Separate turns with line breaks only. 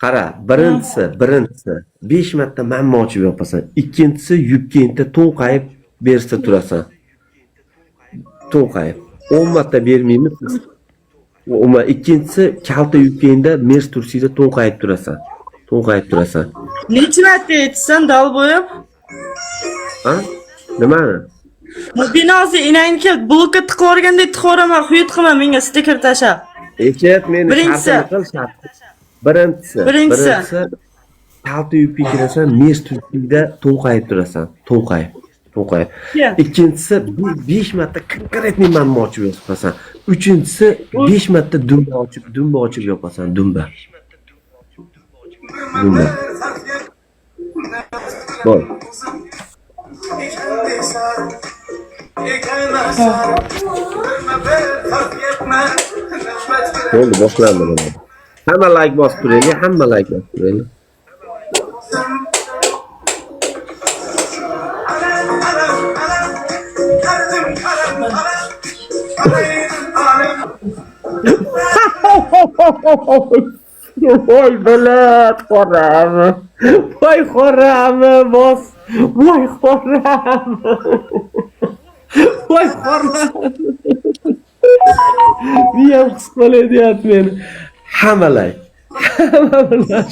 Qara, birinchisi 5 marta manma ochib yopasan. Ikkinchisi yubkangda to'nqayib bersa turasan. To'nqayib. 10 marta bermaymiz. Ikkinchisi kalta yubkangda mers tursida to'nqayib turasan. To'nqayib turasan.
Necha marta aytsan dal bo'yib?
Ha? Nimani?
Binosi inanki blokka tiqib yuborgandek tiqib yuboraman, xuyut qilma menga stiker tashab.
Eshit meni
Birinchisi.
shartim qil shart. Birinchisi kalta yubka kirasan, mers tursida to'nqayib turasan. To'nqayib.
Yeah.
Ikkinchisi 5 marta konkretniy manma ochib yopasan. Uchinchisi 5 marta dumba ochib yopasan, dumba. Bor. Bo'ldi, boshlandi mana. Hamma like bosib turaylik, hamma like bosib turaylik. Voy bilat qorami. Voy qorami bos. Voy qorami. Voy qorami. Miyam qisqalayapti meni. Hamma like. Hamma bilan